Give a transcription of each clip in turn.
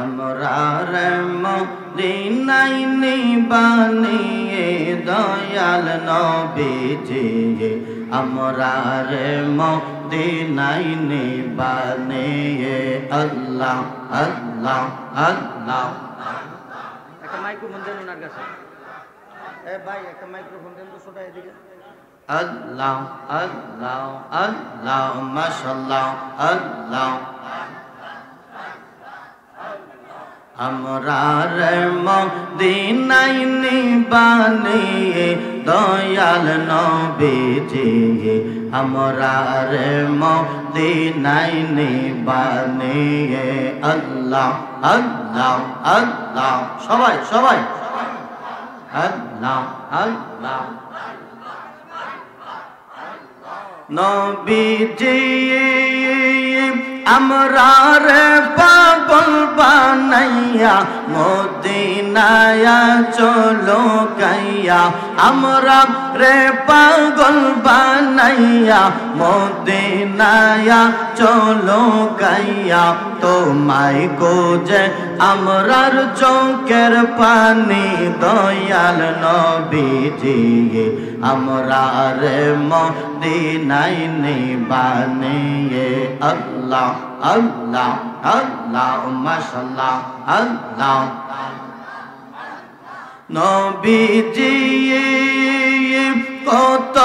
আমরার মদিনায় নিবানিয়ে দয়াল নবীজি আমরার মদিনায় নিবানিয়ে আল্লাহ আল্লাহ আল্লাহ। একটা মাইক্রোফোন দেন ওনার কাছে। এ ভাই একটা মাইক্রোফোন দেন তো ছোটা এদিকে। আল্লাহ আল্লাহ আল্লাহ মাশাআল্লাহ আল্লাহ। আমরার মদিনায় নিবানিয়ে দয়াল নবীজি আমরার মদিনায় নিবানিয়ে আল্লাহ আল্লাহ আল্লাহ। সবাই সবাই আল্লাহ আল্লাহ। নবীজি আমরার পাগল বানাইয়া মদিনায় চলো গাইয়া আমরা রে পাগল বানাইয়া মদিনায় চলো গাইয়া তোমায় গোজে আমরার চোখের পানি দয়াল নবীজি আমরার মদিনায় নিবানিয়ে আল্লাহ আল্লাহ আল্লাহ মাশাআল্লাহ আল্লাহ। নবীজি কত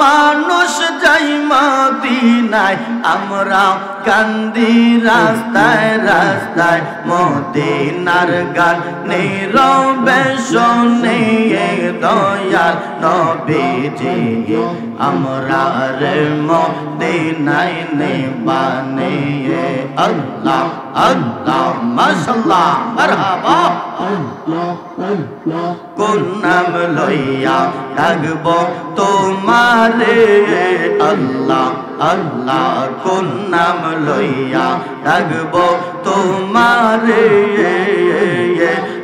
মানুষ যাই মদিনায় আমরা কান্দি রাস্তায় রাস্তায় মদিনার গান নীরবে শুনে দয়াল নবীজি আমরা রে মদিনায় নিবানিয়ে আল্লাহ আল্লাহ মাশাআল্লাহ মারহাবা। কোন নাম লইয়া ডাকবো তোমারে আল্লাহ আল্লাহ কোন নাম লইয়া ডাকবো তোমারে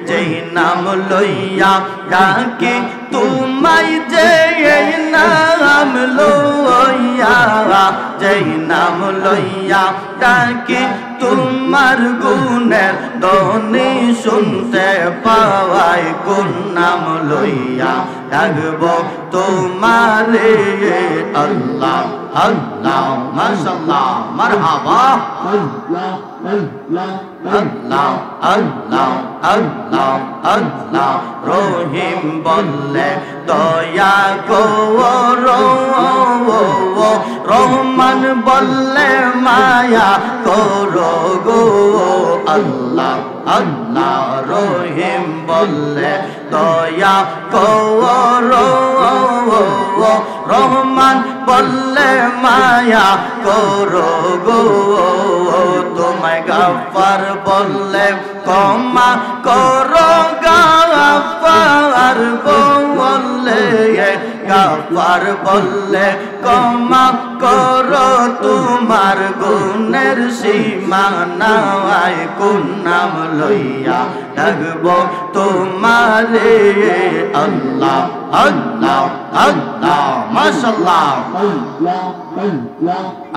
যেই নাম লইয়া ডাকি তোমায় যেই নাম লইয়া যেই নাম লইয়া ডাকি তোমার গুণের ধ্বনি শুনতে পাওয়াই কোন নাম লইয়া ডাকবো তোমারে আল্লাহ আল্লাহ মাশাআল্লাহ মারহাবা। আল্লাহ আল্লাহ আল্লাহ আল্লাহ। রহিম বললে দয়া করো রহমান বললে মায়া করো গো আল্লাহ আল্লাহ। রহিম বললে দয়া করো রহমান বললে মায়া করো গো তোমায় গাফার বললে ক্ষমা করো গাফার বললে গাফার বললে ক্ষমা করো তোমার গুণের সীমা নাই কোন নাম লইয়া ডাকবো তোমারে আল্লাহ আল্লাহ আল্লাহ মাশাআল্লাহ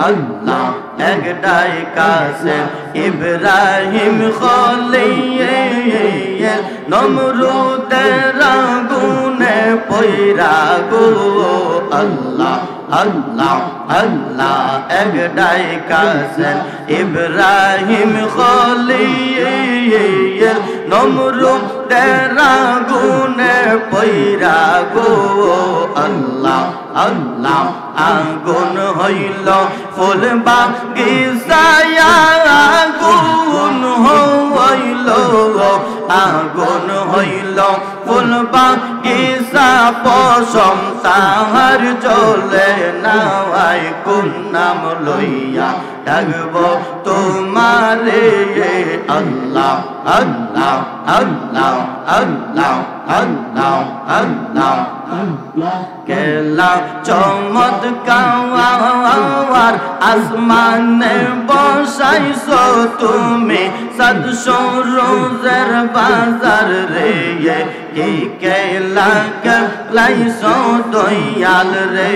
আল্লাহ। একটাই কাছে ইব্রাহিম খলিল নমরুদের আগুনে পইরা গো আল্লাহ আল্লাহ আল্লাহ। একটাই কাছে ইব্রাহিম খলিল নমরুদের আগুনে পইরা গো আল্লাহ আল্লাহ। আগুন হইল ফুল বাগিচায় আগুন হইল আগুন হইল ফুল বাগিচা পশম তাহার জ্বলে নাই কোন নাম লইয়া ডাকবো তোমারে আল্লাহ আল্লাহ আল্লাহ আল্লাহ আল্লাহ আল্লাহ। কেলা চমৎকার আসমানে বসাইছো তুমি সাতশো রোজের বাজার রে কি কেলা কেলাইছো দয়াল রে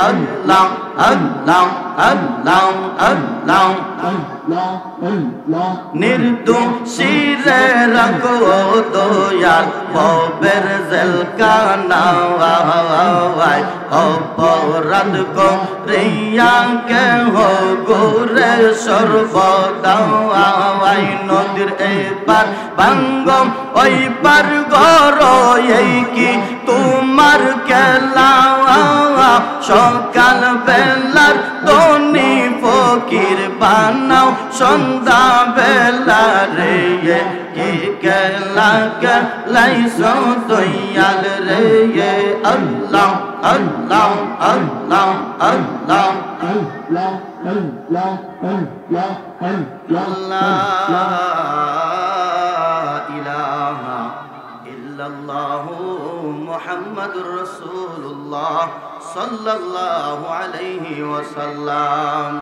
আল্লাহ আল্লাহ আল্লাহ আল্লাহ নির্দোষীরে রাখো দয়াল পবের জেলখানা অপরাধ করিয়া কেহ গোরে সর্বদাই নদীর এবার ভাঙ্গম ওই পার গর এই কি তোমার খেলা সকাল বেলার ধনী ফকির বানাও সন্ধ্যা বেলা রে কি খেলা খেলাইছো দয়াল রে আল্লাহ আল্লাহ আল্লাহ আল্লাহ ইলাহা ইল্লাল্লাহু মুহাম্মাদুর রাসূলুল্লাহ সাল্লাল্লাহু আলাইহি ওয়াসাল্লাম।